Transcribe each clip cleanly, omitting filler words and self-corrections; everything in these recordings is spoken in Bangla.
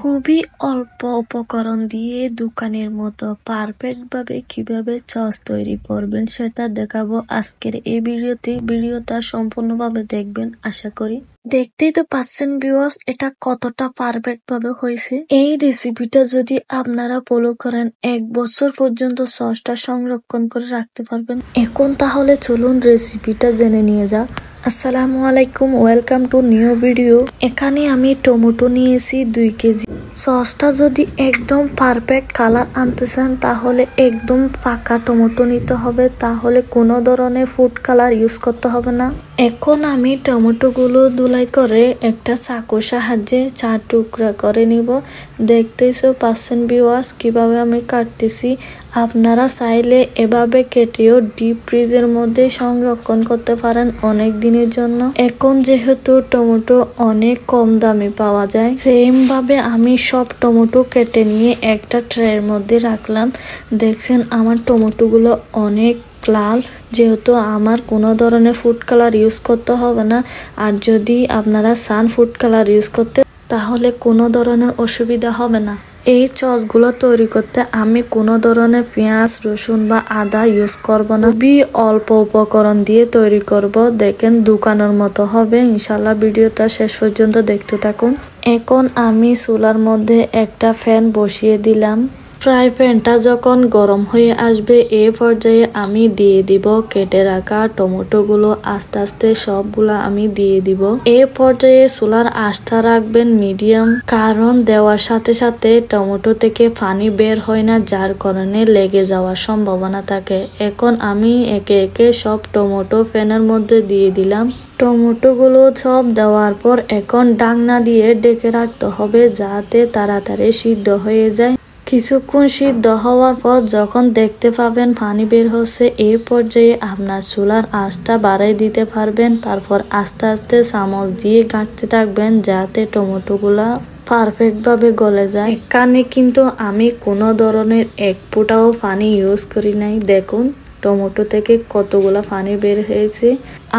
খুবই অল্প উপকরণ দিয়ে দোকানের মতো পারফেক্ট ভাবে কিভাবে সস তৈরি করবেন সেটা দেখাবো আজকের এই ভিডিওতে। ভিডিওটা সম্পূর্ণভাবে দেখবেন আশা করি। দেখতেই তো পাচ্ছেন ভিউয়ার্স, এটা কতটা পারফেক্ট ভাবে হয়েছে। এই রেসিপিটা যদি আপনারা ফলো করেন 1 বছর পর্যন্ত সসটা সংরক্ষণ করে রাখতে পারবেন। এখন তাহলে চলুন রেসিপিটা জেনে নিয়ে যাক। আসসালামু আলাইকুম, ওয়েলকাম টু নিউ ভিডিও। এখানে আমি টমেটো নিয়েছি 2 কেজি। সসটা যদি একদম পারফেক্ট কালার আনতে চান তাহলে একদম পাকা টমেটো নিতে হবে, তাহলে কোনো ধরনের ফুড কালার ইউজ করতে হবে না। এখন আমি টমেটো গুলো ধুলাই করে একটা চাকুর সাহায্যে 4 টুকরা করে নিব। দেখতেইছো পাচ্ছেন ভিউয়ার্স কিভাবে আমি কাটতেছি। আপনারা চাইলে এভাবে কেটেও ডিপ ফ্রিজের মধ্যে সংরক্ষণ করতে পারেন অনেক দিনের জন্য। এখন যেহেতু টমেটো অনেক কম দামে পাওয়া যায়, সেম ভাবে আমি সব টমেটো কেটে নিয়ে একটা ট্রের মধ্যে রাখলাম। দেখছেন আমার টমেটো গুলো অনেক লাল, যেহেতু আমার কোনো ধরনের ফুড কালার ইউজ করতে হবে না। আর যদি আপনারা চান ফুড কালার ইউজ করতে তাহলে কোনো ধরনের অসুবিধা হবে না। এই সসগুলো তৈরি করতে আমি কোনো ধরনের পেঁয়াজ, রসুন বা আদা ইউজ করব না। খুবই অল্প উপকরণ দিয়ে তৈরি করব। দেখেন দোকানের মতো হবে ইনশাল্লাহ। ভিডিওটা শেষ পর্যন্ত দেখতে থাকুন। এখন আমি চুলার মধ্যে একটা ফ্যান বসিয়ে দিলাম। ফ্রাই প্যানটা যখন গরম হয়ে আসবে এই পর্যায়ে আমি দিয়ে দিব কেটে রাখা টমেটো গুলো। আস্তে আস্তে সবগুলা আমি দিয়ে দিব। এই পর্যায়ে চুলার আঁচটা রাখবেন মিডিয়াম, কারণ দেওয়ার সাথে সাথে টমেটো থেকে পানি বের হয় না, যার কারণে লেগে যাওয়ার সম্ভাবনা থাকে। এখন আমি একে একে সব টমেটো প্যানের মধ্যে দিয়ে দিলাম। টমেটো গুলো সব দেওয়ার পর এখন ঢাকনা দিয়ে ঢেকে রাখতে হবে যাতে তাড়াতাড়ি সিদ্ধ হয়ে যায়। কিছুক্ষণ সিদ্ধ হওয়ার পর যখন দেখতে পাবেন পানি বের হচ্ছে, এই পর্যায়ে আপনার চুলার আঁচটা বাড়াই দিতে পারবেন। তারপর আস্তে আস্তে চামচ দিয়ে গাঁটতে থাকবেন যাতে টমেটো গুলা পারফেক্ট ভাবে গলে যায়। এখানে কিন্তু আমি কোনো ধরনের এক ফোঁটাও পানি ইউজ করি নাই। দেখুন টমেটো থেকে কতগুলা পানি বের হয়েছে।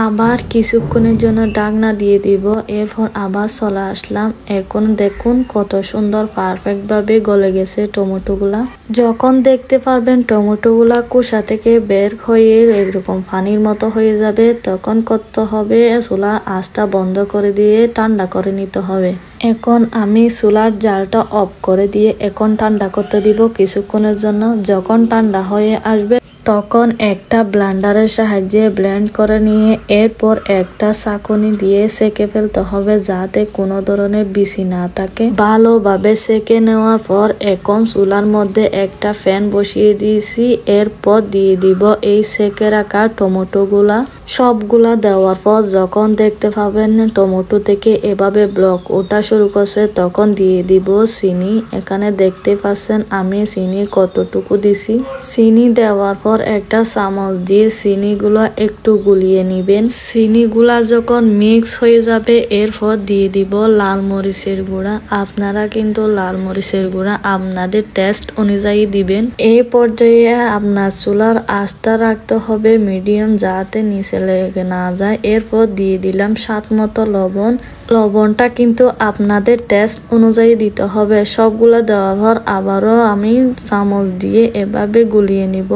আবার কিছুক্ষণের জন্য ঢাকনা দিয়ে দিব। এরপর আবার চলে আসলাম। এখন দেখুন কত সুন্দর পারফেক্ট ভাবে গলে গেছে টমেটো গুলা। যখন দেখতে পারবেন টমেটো গুলা কোষা থেকে বের হয়ে এরকম পানির মতো হয়ে যাবে, তখন করতে হবে চুলার আঁচটা বন্ধ করে দিয়ে ঠান্ডা করে নিতে হবে। এখন আমি চুলার জালটা অফ করে দিয়ে এখন ঠান্ডা করতে দিব কিছুক্ষণের জন্য। যখন ঠান্ডা হয়ে আসবে তখন একটা ব্লেন্ডারের সাহায্যে ব্লেন্ড করে নিয়ে এরপর একটা ছাঁকনি দিয়ে সেকে ফেলতে হবে যাতে কোনো ধরনের বিচি না থাকে। ভালোভাবে সেকে নেওয়ার পর এখন চুলার মধ্যে একটা ফ্যান বসিয়ে দিয়েছি। এরপর দিয়ে দিব এই সেকে রাখা টমেটো গুলা। সবগুলা দেওয়ার পর যখন দেখতে পাবেন টমেটো থেকে এভাবে ব্লক ওঠা শুরু করছে, তখন দিয়ে দিব চিনি। এখানে দেখতে পাচ্ছেন আমি চিনি কতটুকু দিছি। চিনি দেওয়ার পর একটা চামচ দিয়ে চিনি গুলা একটু গুলিয়ে নিবেন। চিনি গুলা যখন মিক্স হয়ে যাবে এরপর দিয়ে দিব লাল মরিচের গুঁড়া। আপনারা কিন্তু লাল মরিচের গুঁড়া আপনাদের টেস্ট অনুযায়ী দিবেন। এই পর্যায়ে আপনার চুলার আঁচটা রাখতে হবে মিডিয়াম যাতে নিচে লেগে না যায়। এরপর দিয়ে দিলাম স্বাদ মতো লবণ। লবণটা কিন্তু আপনাদের টেস্ট অনুযায়ী দিতে হবে। সবগুলো দেওয়ার পর আবারও আমি চামচ দিয়ে এভাবে গুলিয়ে নিব।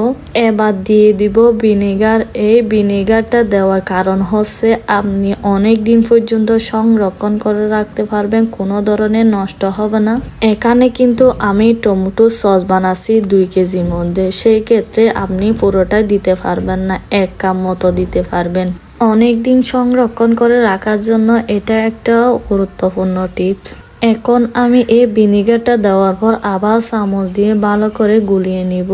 এবার দিয়ে দিব ভিনেগার। এই ভিনেগারটা দেওয়ার কারণ হচ্ছে আপনি অনেক দিন পর্যন্ত সংরক্ষণ করে রাখতে পারবেন, কোনো ধরনের নষ্ট হবে না। এখানে কিন্তু আমি টমেটো সস বানাচ্ছি 2 কেজির মধ্যে, সেই ক্ষেত্রে আপনি পুরোটাই দিতে পারবেন না, 1 কাপ মতো দিতে পারবেন। অনেক দিন সংরক্ষণ করে রাখার জন্য এটা একটা গুরুত্বপূর্ণ টিপস। এখন আমি এই ভিনেগারটা দেওয়ার পর আবার চামচ দিয়ে ভালো করে গুলিয়ে নিব।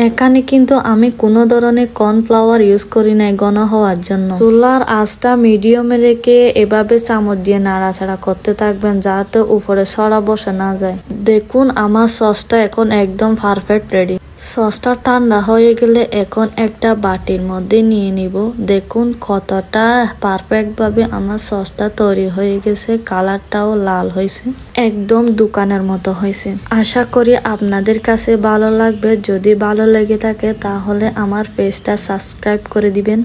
এখানে কিন্তু আমি কোনো ধরনের কর্নফ্লাওয়ার ইউজ করি নাই ঘন হওয়ার জন্য। চুলার আঁচটা মিডিয়ামে রেখে এভাবে চামচ দিয়ে নাড়াচাড়া করতে থাকবেন যাতে উপরে সরা বসে না যায়। দেখুন আমার সসটা এখন একদম পারফেক্ট রেডি। সসটা ঠান্ডা হয়ে গেলে এখন একটা বাটির মধ্যে নিয়ে নিব। দেখুন কতটা পারফেক্ট ভাবে আমার সসটা তৈরি হয়ে গেছে। কালারটাও লাল হয়েছে, একদম দোকানের মতো হয়েছে। আশা করি আপনাদের কাছে ভালো লাগবে। যদি ভালো লেগে থাকে তাহলে আমার পেজটা সাবস্ক্রাইব করে দিবেন।